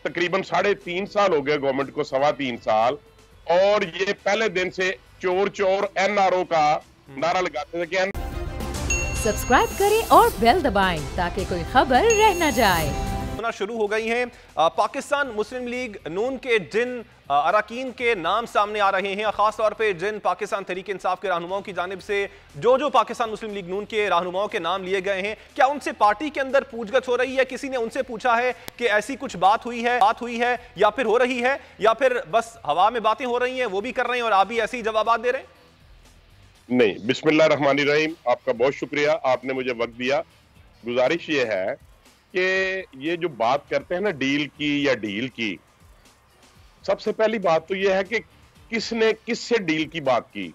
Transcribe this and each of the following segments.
तकरीबन 3.5 साल हो गए गवर्नमेंट को, 3.25 साल, और ये पहले दिन से चोर चोर एनआरओ का नारा लगाते थे कि सब्सक्राइब करें और बेल दबाएं ताकि कोई खबर रह न जाए। शुरू हो गई हैं। पाकिस्तान मुस्लिम लीग नून के जिन अरकान के नाम सामने आ रहे हैं, खास तौर पे जिन पाकिस्तान तहरीक इंसाफ के रहनुमाओं की जानिब से जो पाकिस्तान मुस्लिम लीग नून के रहनुमाओं के नाम लिए गए हैं, क्या उनसे पार्टी के अंदर पूछगछ हो रही है? किसी ने उनसे पूछा है कि ऐसी कुछ बात हुई है या फिर हो रही है, या फिर बस हवा में बातें हो रही हैं, वो भी कर रहे हैं और आप भी ऐसे ही जवाब दे रहे हैं? नहीं, बिस्मिल्लाहिर्रहमानिर्रहीम, आपका बहुत शुक्रिया, आपने मुझे वक्त दिया। गुजारिश ये है कि ये जो बात करते हैं ना डील की, सबसे पहली बात तो ये है कि किसने किससे डील की बात की,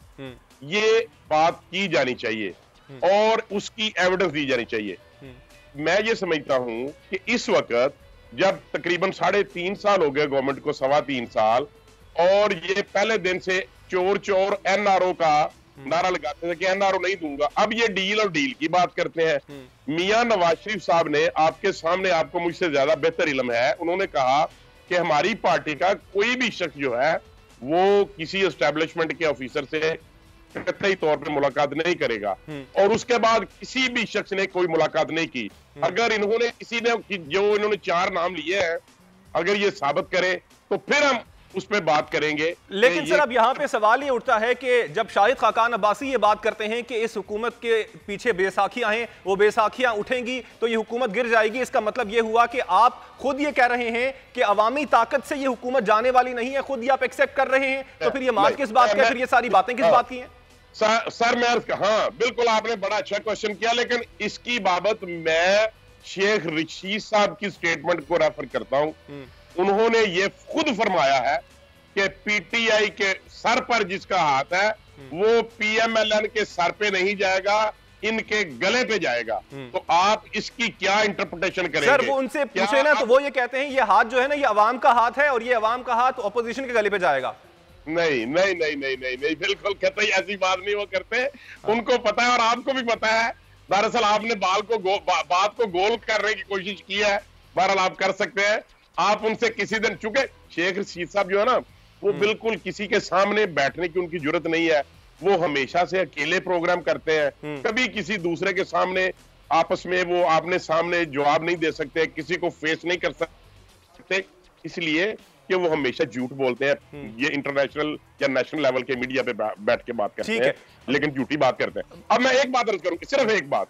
ये बात की जानी चाहिए और उसकी एविडेंस दी जानी चाहिए। मैं ये समझता हूं कि इस वक्त जब तकरीबन 3.5 साल हो गए गवर्नमेंट को, 3.25 साल, और ये पहले दिन से चोर चोर एनआरओ का नारा लगाते थे कि एनआरओ नहीं दूंगा, अब ये डील और डील की बात करते हैं। मियां नवाज शरीफ साहब ने आपके सामने, आपको मुझसे ज्यादा बेहतर इल्म है, उन्होंने कहा कि हमारी पार्टी का कोई भी शख्स जो है वो किसी एस्टेब्लिशमेंट के ऑफिसर से कतई तौर पे मुलाकात नहीं करेगा, और उसके बाद किसी भी शख्स ने कोई मुलाकात नहीं की। अगर इन्होंने जो इन्होंने 4 नाम लिए हैं, अगर ये साबित करे तो फिर हम उस पर बात करेंगे। लेकिन सर अब यहाँ पे सवाल ये उठता है कि जब शाहिद खाकान अब्बासी ये बात करते हैं कि इस हुकूमत के पीछे बेसाखियां हैं, वो बेसाखियां उठेंगी तो ये हुकूमत गिर जाएगी, इसका मतलब ये हुआ कि आप खुद ये कह रहे हैं कि अवामी ताकत से ये हुकूमत जाने वाली नहीं है, खुद ये आप एक्सेप्ट कर रहे हैं, तो फिर ये मात किस बात का, फिर ये सारी बातें किस बात की हैं? सर मैं हाँ बिल्कुल, आपने बड़ा अच्छा क्वेश्चन किया, लेकिन इसकी बाबत मैं शेख रशीद साहब की स्टेटमेंट को रेफर करता हूं। उन्होंने ये खुद फरमाया है कि पीटीआई के सर पर जिसका हाथ है वो पीएमएलएन के सर पे नहीं जाएगा, इनके गले पे जाएगा। तो आप इसकी क्या इंटरप्रिटेशन करेंगे? सर वो उनसे पूछे ना, तो वो ये कहते हैं ये हाथ जो है ना, ये अवाम का हाथ है और ये अवाम का हाथ ऑपोजिशन के गले पे जाएगा। नहीं नहीं नहीं नहीं नहीं नहीं, बिल्कुल कहते ऐसी बात नहीं वो करते। उनको पता है और आपको भी पता है। दरअसल आपने बात को गोल करने की कोशिश की है। बहरहाल आप कर सकते हैं, आप उनसे किसी दिन, चूंकि शेख रशीद साहब जो है ना, वो बिल्कुल किसी के सामने बैठने की उनकी जरूरत नहीं है, वो हमेशा से अकेले प्रोग्राम करते हैं, कभी किसी दूसरे के सामने आपस में वो आपने सामने जवाब नहीं दे सकते, किसी को फेस नहीं कर सकते, इसलिए कि वो हमेशा झूठ बोलते हैं। ये इंटरनेशनल या नेशनल लेवल के मीडिया पे बैठ के बात करते हैं, लेकिन झूठी बात करते हैं। अब मैं एक बात अर्ज करूंगा, सिर्फ एक बात।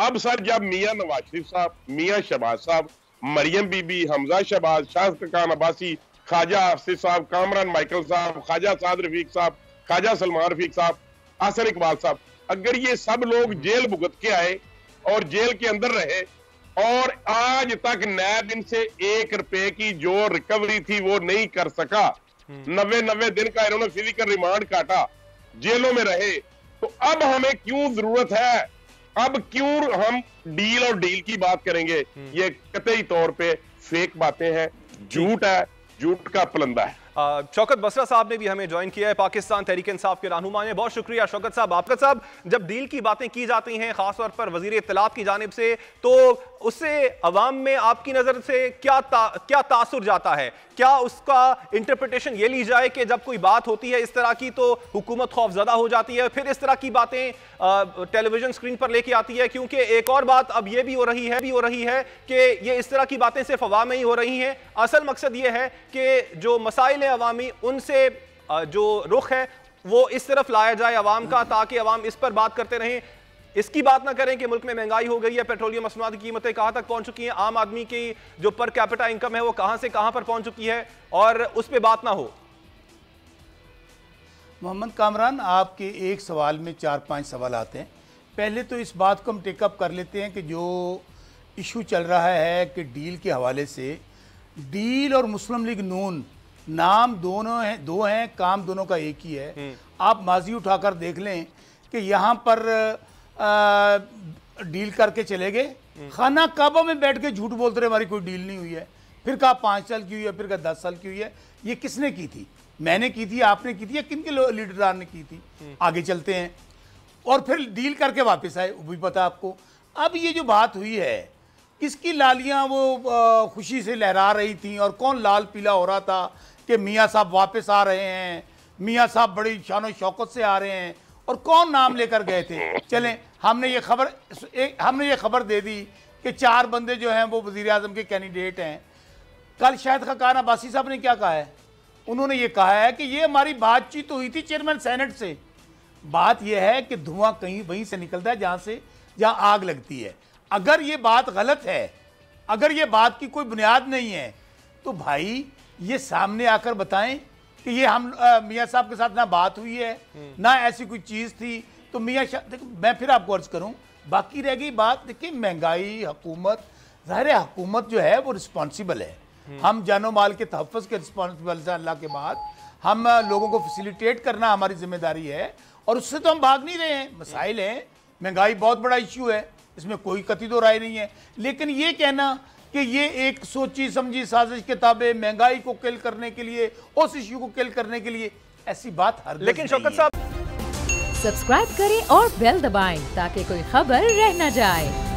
अब सर जब मियां नवाज शरीफ साहब, मियां शहबाज साहब, मरियम बीबी, हमजा शहबाज, शाहिद खाकान अब्बासी, ख्वाजा हाफिज साहब, कामरान माइकल साहब, ख्वाजा साद रफीक साहब, ख्वाजा सलमान रफीक साहब, आसिर इकबाल साहब, अगर ये सब लोग जेल भुगत के आए और जेल के अंदर रहे और आज तक नैब इनसे 1 रुपए की जो रिकवरी थी वो नहीं कर सका, 90 दिन का इन्होंने फिजिकल रिमांड काटा, जेलों में रहे, तो अब हमें क्यों जरूरत है, अब क्यों हम डील और डील की बात करेंगे? ये कतई तौर पे फेक बातें हैं, झूठ है, झूठ का पलंदा है। शौकत बसरा साहब ने भी हमें ज्वाइन किया है, पाकिस्तान तहरीक इंसाफ के रहनुमा ने। बहुत शुक्रिया शौकत साहब आपका। साहब जब डील की बातें की जाती हैं खासतौर पर वजीर इत्तलात की जानिब से, तो उससे अवाम में आपकी नजर से क्या तासुर जाता है? क्या उसका इंटरप्रिटेशन ये ली जाए कि जब कोई बात होती है इस तरह की तो हुकूमत खौफजदा हो जाती है, फिर इस तरह की बातें टेलीविजन स्क्रीन पर लेके आती है? क्योंकि एक और बात अब ये भी हो रही है कि ये इस तरह की बातें सिर्फ अवाम में ही हो रही हैं। असल मकसद ये है कि जो मसाइल है अवामी, उनसे जो रुख है वो इस तरफ लाया जाए अवाम का, ताकि अवाम इस पर बात करते रहें। इसकी बात ना करें कि मुल्क में महंगाई हो गई है, पेट्रोलियम मसनूआत की कीमतें कहां तक पहुंच चुकी हैं, आम आदमी की जो पर कैपिटा इनकम है वो कहां से कहां पर पहुंच चुकी है, और उस पर बात ना हो। मोहम्मद कामरान, आपके एक सवाल में 4-5 सवाल आते हैं। पहले तो इस बात को हम टेकअप कर लेते हैं कि जो इशू चल रहा है कि डील के हवाले से, डील और मुस्लिम लीग नून नाम दो हैं, काम दोनों का एक ही है। आप माजी उठाकर देख लें कि यहाँ पर डील करके चले गए, खाना काबा में बैठ के झूठ बोलते रहे हमारी कोई डील नहीं हुई है, फिर कहा 5 साल की हुई है, फिर कहा 10 साल की हुई है। ये किसने की थी? मैंने की थी, आपने की थी, या किन के लीडरान ने की थी? आगे चलते हैं। और फिर डील करके वापस आए, वो भी पता आपको। अब ये जो बात हुई है किसकी लालियां वो खुशी से लहरा रही थी और कौन लाल पीला हो रहा था कि मियाँ साहब वापस आ रहे हैं, मियाँ साहब बड़ी शान शौकत से आ रहे हैं, और कौन नाम लेकर गए थे। चलें, हमने ये खबर दे दी कि 4 बंदे जो हैं वो वज़ीर आज़म के कैंडिडेट हैं। कल शाहिद खकान अब्बासी साहब ने क्या कहा है, उन्होंने ये कहा है कि ये हमारी बातचीत हुई थी चेयरमैन सेनेट से। बात यह है कि धुआं कहीं वहीं से निकलता है जहां आग लगती है। अगर ये बात गलत है, अगर ये बात की कोई बुनियाद नहीं है, तो भाई ये सामने आकर बताएं कि ये हम मियाँ साहब के साथ ना बात हुई है ना ऐसी कोई चीज़ थी। तो मैं फिर आपको अर्ज करूं, बाकी रह गई बात, देखिए महंगाई, हुकूमत, ज़ाहिर है हुकूमत जो है वो रिस्पॉन्सिबल है। हम जानो माल के तहफ़्फ़ुज़ के रिस्पॉन्सिबल से अल्लाह के बाद हम लोगों को फैसिलिटेट करना हमारी जिम्मेदारी है, और उससे तो हम भाग नहीं रहे हैं। मसाइल हैं, महंगाई बहुत बड़ा इशू है, इसमें कोई कती दो राय नहीं है। लेकिन ये कहना कि ये एक सोची समझी साजिश के ताबे महंगाई को किल करने के लिए, उस इशू को किल करने के लिए, ऐसी बात हर लेकिन शौकत साहब सब्सक्राइब करें और बेल दबाएं ताकि कोई खबर रह न जाए।